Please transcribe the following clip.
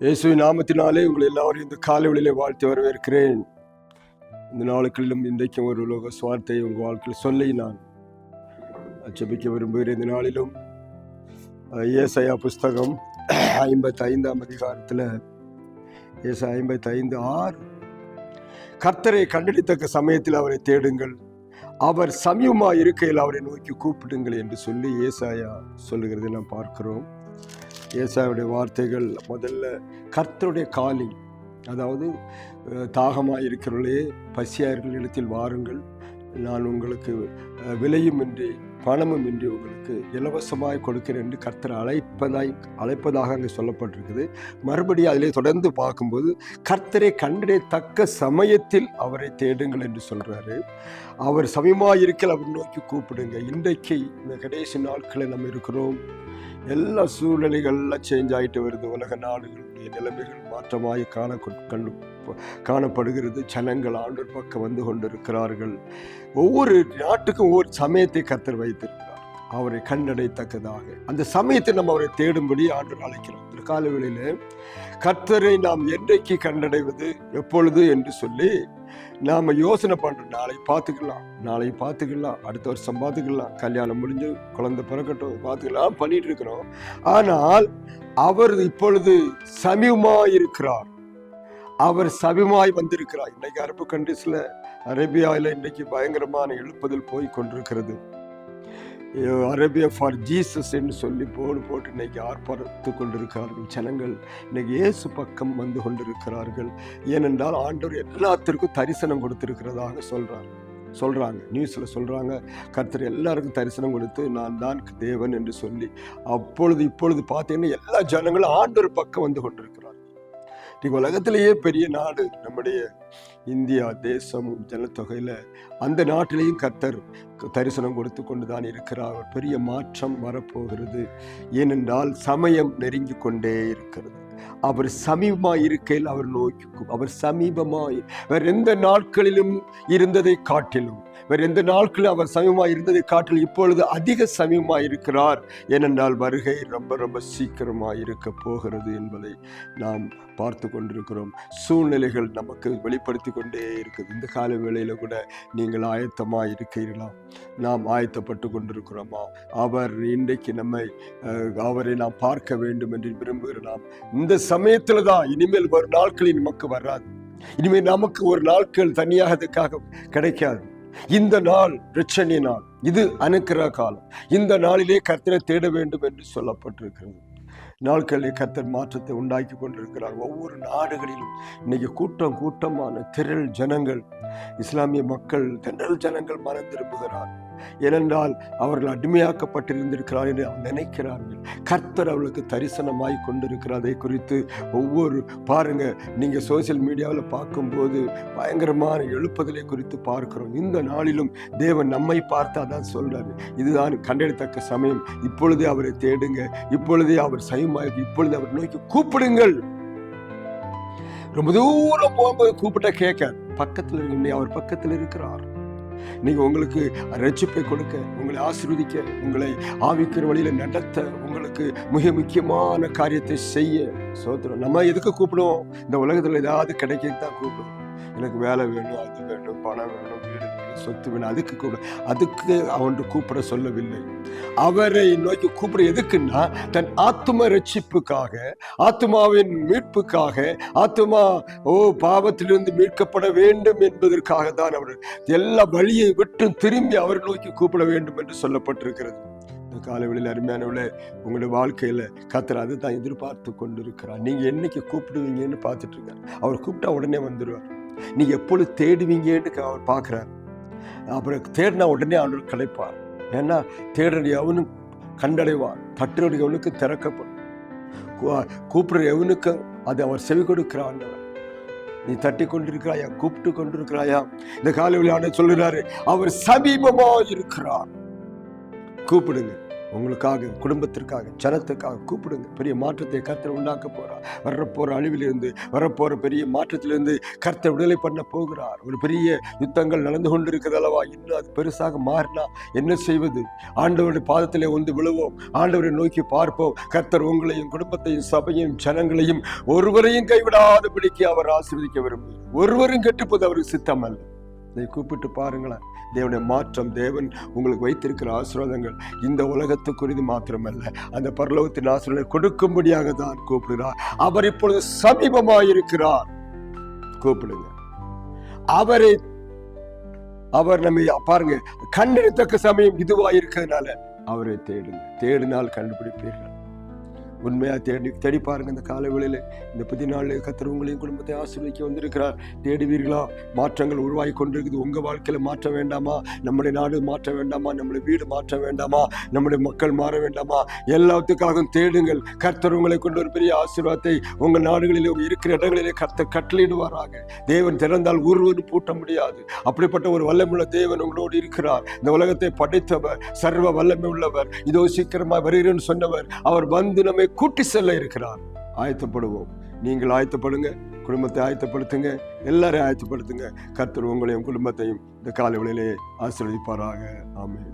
இயேசுவின் நாமத்தினாலே உங்களை எல்லாரையும் இந்த காலைவெளியிலே வாழ்த்து வரவேற்கிறேன். இந்த நாளுக்களிலும் இன்றைக்கும் ஒரு உலக சுவார்த்தையை உங்கள் வாழ்க்கையில் சொல்லி நான் ஜெபிக்க விரும்புகிறேன். இந்த நாளிலும் ஏசாயா புஸ்தகம் 55ஆம் அதிகாரத்தில் ஏசாயா 55:6 கர்த்தரை கண்டடித்தக்க சமயத்தில் அவரை தேடுங்கள், அவர் சமீபமாக இருக்கையில் அவரை நோக்கி கூப்பிடுங்கள் என்று சொல்லி ஏசாயா சொல்லுகிறதை நாம் பார்க்கிறோம். ஏசாயாவுடைய வார்த்தைகள் முதல்ல கர்த்தருடைய காலிங், அதாவது தாகமாக இருக்கிறவர்களே பசியார்கள் இடத்தில் வாருங்கள், நான் உங்களுக்கு விலையும் இன்றி பணமும் இன்றி உங்களுக்கு இலவசமாய் கொடுக்கிறேன் என்று கர்த்தர் அழைப்பதாக அங்கே சொல்லப்பட்டிருக்குது. மறுபடியும் அதிலே தொடர்ந்து பார்க்கும்போது கர்த்தரை கண்டடையத்தக்க சமயத்தில் அவரை தேடுங்கள் என்று சொல்கிறாரு. அவர் சமயமாக இருக்கல் அவர் நோக்கி கூப்பிடுங்க. இன்றைக்கு இந்த கடைசி நாட்களில் நம்ம இருக்கிறோம். எல்லா சூழ்நிலைகள்லாம் சேஞ்ச் ஆகிட்டு வருது. உலக நாடுகளுடைய நிலைமைகள் மாற்றமாய் காணப்படுகிறது. ஜனங்கள் ஆண்டவர் பக்கம் வந்து கொண்டிருக்கிறார்கள். ஒவ்வொரு நாட்டுக்கும் ஒவ்வொரு சமயத்தை கர்த்தர் வைத்திருக்கிறார், அவரை கண்டடையத்தக்கதாக. அந்த சமயத்தை நம்ம அவரை தேடும்படி ஆண்டவர் அழைக்கிறோம். இந்த காலவெளியில் கர்த்தரை நாம் என்றைக்கு கண்டடைவது, எப்பொழுது என்று சொல்லி நாம் யோசனை பண்ணுறோம். நாளை பார்த்துக்கலாம், அடுத்த வருஷம் பார்த்துக்கலாம், கல்யாணம் முடிஞ்சு குழந்தை பிறக்கட்டும் பார்த்துக்கலாம் பண்ணிட்டு இருக்கிறோம். ஆனால் அவர் இப்பொழுது சமீபமாய் இருக்கிறார், அவர் சமீபமாய் வந்திருக்கிறார். இன்னைக்கு அரபு கண்ட்ரீஸ்ல, அரேபியாவில் இன்னைக்கு பயங்கரமான எழுப்புதல் போய் கொண்டிருக்கிறது. அரேபியா ஃபார் ஜீசஸ் என்று சொல்லி போட்டு இன்னைக்கு ஆர்ப்பார்த்து கொண்டிருக்கிறார்கள். ஜனங்கள் இன்னைக்கு இயேசு பக்கம் வந்து கொண்டிருக்கிறார்கள். ஏனென்றால் ஆண்டவர் எல்லாத்திற்கும் தரிசனம் கொடுத்திருக்கிறதாக சொல்றாங்க, நியூஸ்ல சொல்றாங்க. கர்த்தர் எல்லாருக்கும் தரிசனம் கொடுத்து நான் தான் தேவன் என்று சொல்லி இப்பொழுது பார்த்தீங்கன்னா எல்லா ஜனங்களும் ஆண்டவர் பக்கம் வந்து கொண்டிருக்கிறார்கள். உலகத்திலேயே பெரிய நாடு நம்முடைய இந்தியா தேசம் ஜனத்தொகையில், அந்த நாட்டிலையும் கர்த்தர் தரிசனம் கொடுத்து கொண்டுதான் இருக்கிறார். பெரிய மாற்றம் வரப்போகிறது. ஏனென்றால் சமயம் நெருங்கி கொண்டே இருக்கிறது. அவர் சமீபமாய் இருக்கையில் அவர் நோக்கி, அவர் சமீபமாய் வேற எந்த நாட்களிலும் இருந்ததை காட்டிலும், வேற எந்த நாட்களில் அவர் சமீபமாய் இருந்ததை காட்டிலும் இப்பொழுது அதிக சமீபமாய் இருக்கிறார். ஏனென்றால் வருகை ரொம்ப ரொம்ப சீக்கிரமாய் இருக்க போகிறது என்பதை நாம் பார்த்து கொண்டிருக்கிறோம். சூழ்நிலைகள் நமக்கு வெளிப்படுத்தி கொண்டே இருக்குது. இந்த கால வேளையில கூட நீங்கள் ஆயத்தமாக இருக்கிறீர்களா? நாம் ஆயத்தப்பட்டு கொண்டிருக்கிறோமா? அவர் இன்றைக்கு அவரை நாம் பார்க்க வேண்டும் என்று விரும்புகிறோம். இந்த சமயத்துல தான் இனிமேல் ஒரு நாட்களில் நமக்கு வராது. இனிமேல் நமக்கு ஒரு நாட்கள் தனியாக அதுக்காக கிடைக்காது. இந்த நாள் இரட்சணிய நாள், இது அனுக்கிற காலம். இந்த நாளிலே கர்த்தரை தேட வேண்டும் என்று சொல்லப்பட்டிருக்கிறது. நாட்களில் கர்த்தர் மாற்றத்தை உண்டாக்கி கொண்டிருக்கிறார். ஒவ்வொரு நாடுகளிலும் இன்னைக்கு கூட்டமான திரள் ஜனங்கள், இஸ்லாமிய மக்கள், திரள் ஜனங்கள் மனம் திரும்புகிறார். ஏனென்றால் அவர்கள் அடிமையாக்கப்பட்டிருந்திருக்கிறார் என்று நினைக்கிறார்கள். கர்த்தர் அவர்களுக்கு தரிசனமாய் கொண்டிருக்கிறார். அதை குறித்து பாருங்க, நீங்க சோசியல் மீடியாவில் பார்க்கும்போது பயங்கரமான எழுப்புதலை குறித்து பார்க்கிறோம். இந்த நாளிலும் தேவன் நம்மை பார்த்தாதான் சொல்றாரு, இதுதான் கண்டறியத்தக்க சமயம், இப்பொழுதே அவரை தேடுங்க, இப்பொழுதே அவர் சமயமாகி, இப்பொழுது அவர் நோக்கி கூப்பிடுங்கள். ரொம்ப தூரம் போகும்போது கூப்பிட்டா கேட்க, பக்கத்தில் அவர் பக்கத்தில் இருக்கிறார். நீங்க உங்களுக்கு ரட்சிப்பை கொடுக்க, உங்களை ஆசீர்வதிக்க, உங்களை ஆவிக்கிற வழியில நடத்த, உங்களுக்கு மிக முக்கியமான காரியத்தை செய்ய சோத்திரம். நம்ம எதுக்கு கூப்பிடுவோம்? இந்த உலகத்துல ஏதாவது கிடைக்கத்தான் கூப்பிடுவோம். எனக்கு வேலை வேணும், அது வேணும், பணம் வேணும், வீடு வேணும், சொத்து வேணும், அதுக்கு அவன் கூப்பிட சொல்லவில்லை. அவரை நோக்கி கூப்பிட எதுக்குன்னா, தன் ஆத்தும ரட்சிப்புக்காக, ஆத்மாவின் மீட்புக்காக, ஆத்மா பாவத்திலிருந்து மீட்கப்பட வேண்டும் என்பதற்காக தான் அவர் எல்லா வழியை விட்டு திரும்பி அவர் நோக்கி கூப்பிட வேண்டும் என்று சொல்லப்பட்டிருக்கிறது. இந்த காலவெளியில் அருமையானவர்களே, உங்களுடைய வாழ்க்கையில கர்த்தர் அதை தான் எதிர்பார்த்து கொண்டிருக்கிறார். நீங்க என்னைக்கு கூப்பிடுவீங்கன்னு பார்த்துட்டு இருக்கார். அவர் கூப்பிட்டா உடனே வந்துடுவார். நீங்க எப்பொழுது தேடுவீங்கன்னு அவர் பார்க்கிறார். அப்புறம் தேடினா உடனே ஆண்டவர் கிடைப்பார். ஏன்னா தேடுற எவனும் கண்டடைவார், தட்டுற எவனுக்கு திறக்கப்படும், கூப்பிடுற எவனுக்கு அது அவர் செவி கொடுக்கிறார். நீ தட்டி கொண்டிருக்கிறாயா? கூப்பிட்டு கொண்டிருக்கிறாயா? இந்த காலையில் சொல்லுறாரு, அவர் சமீபமா இருக்கிறார். கூப்பிடுங்க. உங்களுக்காக, குடும்பத்திற்காக, ஜனத்துக்காக கூப்பிடுங்க. பெரிய மாற்றத்தை கர்த்தர் உண்டாக்க போறார். வரப்போற அழிவிலிருந்து, வரப்போற பெரிய மாற்றத்திலிருந்து கர்த்தர் விடுதலை பண்ண போகிறார். ஒரு பெரிய யுத்தங்கள் நடந்து கொண்டிருக்கிறது அல்லவா? இன்னும் அது பெருசாக மாறினா என்ன செய்வது? ஆண்டவருடைய பாதத்திலே வந்து விழுவோம், ஆண்டவரை நோக்கி பார்ப்போம். கர்த்தர் உங்களையும், குடும்பத்தையும், சபையும், ஜனங்களையும் ஒருவரையும் கைவிடாதபடிக்கு அவர் ஆசீர்வதிக்க விரும்புகிறார். ஒருவரும் கெட்டுப்போது அவருக்கு சித்தம் அல்ல. இதை கூப்பிட்டு பாருங்களேன். தேவனுடைய மாற்றம், தேவன் உங்களுக்கு வைத்திருக்கிற ஆசீர்வாதங்கள் இந்த உலகத்துக்குரியது மாத்திரமல்ல, அந்த பரலோகத்தின் ஆசீர்வாதம் கொடுக்கும்படியாக தான் கூப்பிடுகிறார். அவர் இப்பொழுது சமீபமாயிருக்கிறார். கூப்பிடுங்க அவர் நம்மை பாருங்க, கண்டறியத்தக்க சமயம் இதுவா இருக்கிறதுனால அவரை தேடுங்க. தேடினால் கண்டுபிடிப்பீர்கள். உண்மையா தேடி பாருங்க. இந்த காலை வேளையில, இந்த புதிய நாளில் கர்த்தர் உங்களையும் குடும்பத்தை ஆசீர்வதிக்க வந்திருக்கிறார். தேடுவீர்களா? மாற்றங்கள் உருவாகி கொண்டிருக்குது. உங்க வாழ்க்கையில மாற்ற வேண்டாமா? நம்முடைய நாடு மாற்ற வேண்டாமா? நம்முடைய வீடு மாற்ற வேண்டாமா? நம்முடைய மக்கள் மாற வேண்டாமா? எல்லாத்துக்காகவும் தேடுங்கள். கர்த்தர் உங்களை கொண்டு ஒரு பெரிய ஆசீர்வாதத்தை உங்கள் நாடுகளிலே, இருக்கிற இடங்களிலே கர்த்தர் கட்டளையிடுவாராக. தேவன் திறந்தால் ஒருவரும் பூட்ட முடியாது. அப்படிப்பட்ட ஒரு வல்லமையுள்ள தேவன் உங்களோடு இருக்கிறார். இந்த உலகத்தை படைத்தவர், சர்வ வல்லமை உள்ளவர். இதோ சீக்கிரமாக வருகிறேன்னு சொன்னவர். அவர் வந்து நம்மை கூட்டி செல்ல இருக்கிறார். ஆயத்தப்படுவோம். நீங்கள் ஆயத்தப்படுங்க, குடும்பத்தை ஆயத்தப்படுத்துங்க, எல்லாரையும் ஆயத்தப்படுத்துங்க. கர்த்தர் உங்களையும் குடும்பத்தையும் இந்த காலை வேளையிலே ஆசீர்வதிப்பாராக. ஆமென்.